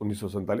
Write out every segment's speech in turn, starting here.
1947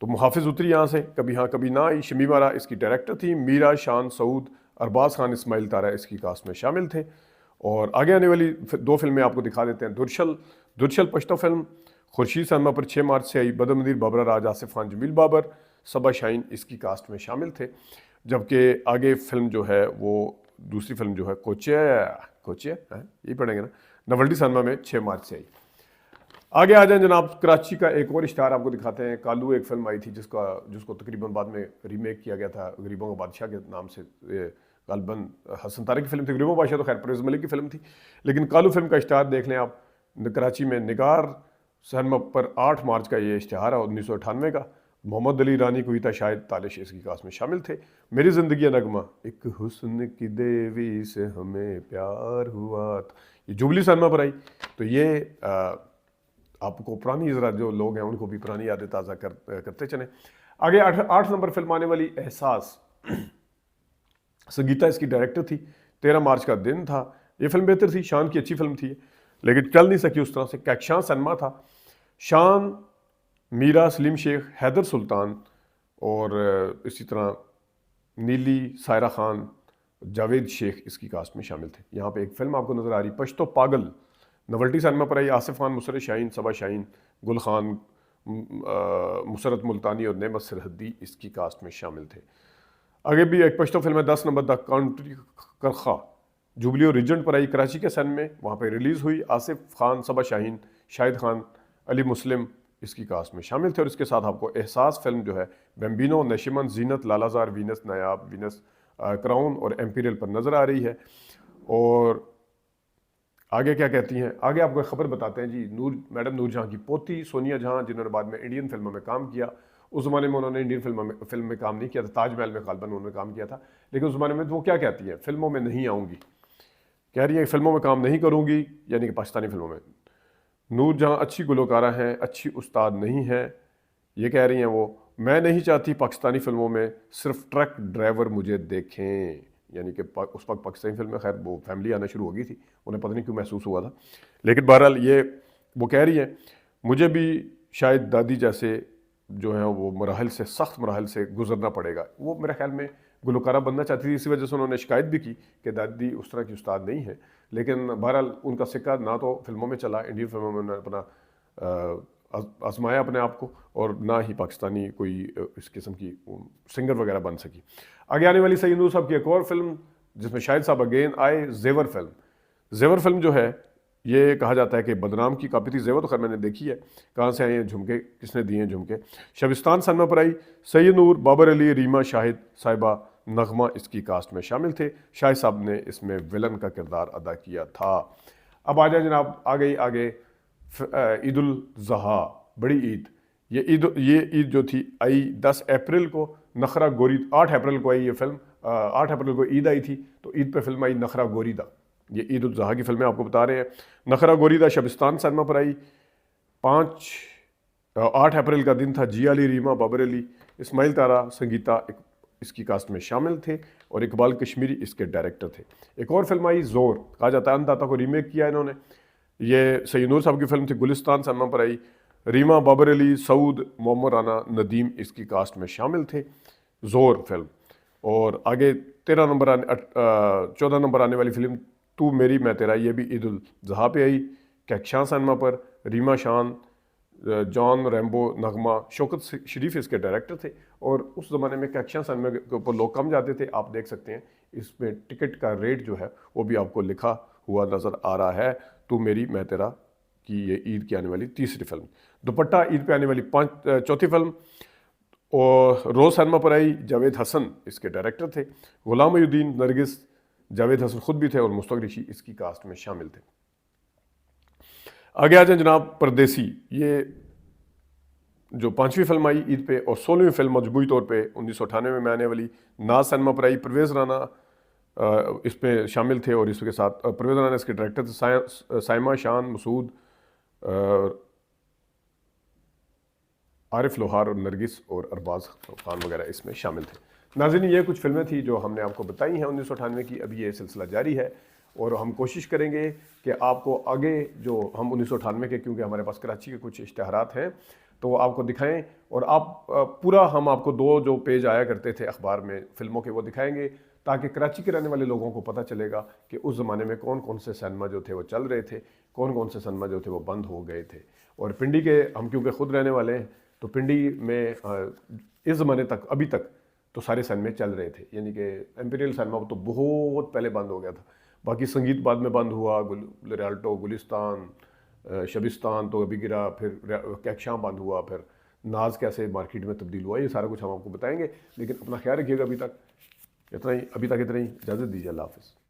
تو محافظ اتری یہاں سے، کبھی ہاں کبھی نہ آئی، شمیم آرا اس کی ڈائریکٹر تھی، میرا شان سعود، ارباز خان، اسماعیل تارا اس کی کاسٹ میں شامل تھے۔ اور آگے آنے والی دو فلمیں آپ کو دکھا دیتے ہیں۔ درشل پشتو فلم خورشید سینما پر 6 مارچ سے آئی، بدر منیر، بابرا راج، آصف خان، جمیل بابر، صبا شاہین اس کی کاسٹ میں شامل تھے۔ جبکہ آگے فلم جو ہے وہ دوسری فلم جو ہے کوچے یہ پڑھیں گے نا، نولڈی سینما میں 6 مارچ سے آئی۔ آگے آ جائیں جناب، کراچی کا ایک اور اشتہار آپ کو دکھاتے ہیں۔ کالو ایک فلم آئی تھی جس کو تقریباً بعد میں ریمیک کیا گیا تھا غریبوں کا بادشاہ کے نام سے، غالباً حسن طارق کی فلم تھی۔ غریبوں کا بادشاہ تو خیر پرویز ملک کی فلم تھی، لیکن کالو فلم کا اشتہار دیکھ لیں آپ، کراچی میں نگار سینما پر 8 مارچ کا یہ اشتہار ہے 1998 کا۔ محمد علی رانی، کویتا شاہد، تالش اس کی کاسٹ میں شامل تھے۔ میری زندگی نغمہ، ایک حسن کی دیوی سے ہمیں پیار ہوا تھا، یہ جوبلی سینما پر آئی۔ تو یہ آپ کو پرانی ذرا جو لوگ ہیں ان کو بھی پرانی یادیں تازہ کرتے چلیں۔ آگے 8 نمبر فلم آنے والی احساس، سنگیتا اس کی ڈائریکٹر تھی، 13 مارچ کا دن تھا۔ یہ فلم بہتر تھی، شان کی اچھی فلم تھی لیکن چل نہیں سکی اس طرح سے۔ کہکشاں سینما تھا، شان، میرا، سلیم شیخ، حیدر سلطان اور اسی طرح نیلی، سائرہ خان، جاوید شیخ اس کی کاسٹ میں شامل تھے۔ یہاں پہ ایک فلم آپ کو نظر آ رہی، پشتو پاگل، نولٹی سینما پر آئی، آصف خان، مسرت شاہین، صبا شاہین، گل خان، مسرت ملتانی اور نعمت سرحدی اس کی کاسٹ میں شامل تھے۔ آگے بھی ایک پشتو فلم ہے 10 نمبر دا کانٹری کرخا، جوبلی اور ریجنٹ پر آئی، کراچی کے سن میں وہاں پہ ریلیز ہوئی۔ آصف خان، صبا شاہین، شاہد خان، علی مسلم اس کی کاسٹ میں شامل تھے۔ اور اس کے ساتھ آپ کو احساس فلم جو ہے بیمبینو، نشیمن، زینت، لالا زار، وینس نایاب، وینس کراؤن اور ایمپیریل پر نظر آ رہی ہے۔ اور آگے کیا کہتی ہیں، آگے آپ کو خبر بتاتے ہیں جی، میڈم نور جہاں کی پوتی سونیا جہاں، جنہوں نے بعد میں انڈین فلموں میں کام کیا۔ اس زمانے میں انہوں نے انڈین فلم میں کام نہیں کیا تھا، تاج محل میں غالباً انہوں نے کام کیا تھا، لیکن اس زمانے میں وہ کیا کہتی ہیں، فلموں میں نہیں آؤں گی، کہہ رہی ہیں فلموں میں کام نہیں کروں گی، یعنی کہ پاکستانی فلموں میں۔ نور جہاں اچھی گلوکارہ ہیں، اچھی استاد نہیں ہیں، یہ کہہ رہی ہیں وہ، میں نہیں چاہتی پاکستانی فلموں میں صرف ٹرک ڈرائیور مجھے دیکھیں، یعنی کہ اس وقت پاکستانی فلم میں خیر وہ فیملی آنا شروع ہو گئی تھی، انہیں پتہ نہیں کیوں محسوس ہوا تھا، لیکن بہرحال یہ وہ کہہ رہی ہیں مجھے بھی شاید دادی جیسے جو ہیں وہ مراحل سے، سخت مراحل سے گزرنا پڑے گا۔ وہ میرے خیال میں گلوکارہ بننا چاہتی تھی، اسی وجہ سے انہوں نے شکایت بھی کی کہ دادی اس طرح کی استاد نہیں ہے، لیکن بہرحال ان کا سکہ نہ تو فلموں میں چلا، انڈین فلموں میں انہوں نے اپنا آزمایا اپنے آپ کو، اور نہ ہی پاکستانی کوئی اس قسم کی سنگر وغیرہ بن سکی۔ آگے آنے والی سید نور صاحب کی ایک اور فلم جس میں شاہد صاحب اگین آئے، زیور فلم۔ زیور فلم جو ہے یہ کہا جاتا ہے کہ بدنام کی کاپی تھی، زیور تو خیر میں نے دیکھی ہے، کہاں سے آئے ہیں جھمکے، کس نے دیے ہیں جھمکے۔ شبستان سینما پر آئی، سید نور، بابر علی، ریما شاہد، صاحبہ، نغمہ اس کی کاسٹ میں شامل تھے۔ شاہد صاحب نے اس میں ویلن کا کردار ادا کیا تھا۔ اب آ جائیں جناب آگے عید الاضحیٰ، بڑی عید، یہ عید جو تھی آئی 10 اپریل کو، نخرہ گوری، 8 اپریل کو آئی یہ فلم، 8 اپریل کو عید آئی تھی تو عید پہ فلم آئی نخرہ گوریدہ۔ یہ عید الاضحیٰ کی فلمیں آپ کو بتا رہے ہیں۔ نخرہ گوریدہ شبستان سینما پر آئی، 8 اپریل کا دن تھا۔ جی علی، ریما، بابر علی، اسماعیل تارا، سنگیتا اس کی کاسٹ میں شامل تھے اور اقبال کشمیری اس کے ڈائریکٹر تھے۔ ایک اور فلم آئی زور، کہا جاتا ہے ان داتا کو ریمیک کیا انہوں نے، یہ سید نور صاحب کی فلم تھی، گلستان سینما پر آئی، ریما، بابر علی، سعود، محمد رانا، ندیم اس کی کاسٹ میں شامل تھے، زور فلم۔ اور آگے 14 نمبر آنے والی فلم تو میری میں تیرا، یہ بھی عید الاضحیٰ پہ آئی، کہکشاں سینما پر، ریما، شان، جان، ریمبو، نغمہ، شوکت شریف اس کے ڈائریکٹر تھے۔ اور اس زمانے میں کہکشاں سینما کے اوپر لوگ کم جاتے تھے، آپ دیکھ سکتے ہیں اس میں ٹکٹ کا ریٹ جو ہے وہ بھی آپ کو لکھا ہوا نظر آ رہا ہے۔ تو میری میں تیرا کی یہ عید کی آنے والی تیسری فلم۔ دوپٹہ عید پہ آنے والی چوتھی فلم، اور روز سینما پر آئی، جاوید حسن اس کے ڈائریکٹر تھے، غلام محی الدین، نرگس، جاوید حسن خود بھی تھے اور مشتاق ریشی اس کی کاسٹ میں شامل تھے۔ آگے آ جائیں جناب پردیسی، یہ جو 5ویں فلم آئی عید پہ، اور 16ویں فلم مجموعی طور پہ 1998 میں آنے والی ناز سینما پر آئی، پرویز رانا اس پہ شامل تھے اور اس کے ساتھ پرویز رانا اس کے ڈائریکٹر تھے، سائمہ، شان، مسعود، عارف لوہار اور نرگس اور ارباز خان وغیرہ اس میں شامل تھے۔ ناظرین یہ کچھ فلمیں تھیں جو ہم نے آپ کو بتائی ہیں 1998 کی، ابھی یہ سلسلہ جاری ہے اور ہم کوشش کریں گے کہ آپ کو آگے جو ہم 1998 کے، کیونکہ ہمارے پاس کراچی کے کچھ اشتہارات ہیں تو آپ کو دکھائیں، اور آپ پورا ہم آپ کو 2 جو پیج آیا کرتے تھے اخبار میں فلموں کے وہ دکھائیں گے، تاکہ کراچی کے رہنے والے لوگوں کو پتہ چلے گا کہ اس زمانے میں کون کون سے سینما جو تھے وہ چل رہے تھے، کون کون سے سینما جو تھے وہ بند ہو گئے تھے۔ اور پنڈی کے ہم کیونکہ خود رہنے والے ہیں، تو پنڈی میں اس زمانے تک ابھی تک تو سارے سینمے چل رہے تھے، یعنی کہ ایمپیریل سینما تو بہت پہلے بند ہو گیا تھا، باقی سنگیت بعد میں بند ہوا، ریالٹو، گلستان، شبستان تو ابھی گرا، پھر کیکشاں بند ہوا، پھر ناز کیسے مارکیٹ میں تبدیل ہوا، یہ سارا کچھ ہم آپ کو بتائیں گے۔ لیکن اپنا خیال رکھیے گا، ابھی تک اتنا ہی اجازت دیجیے، اللہ حافظ۔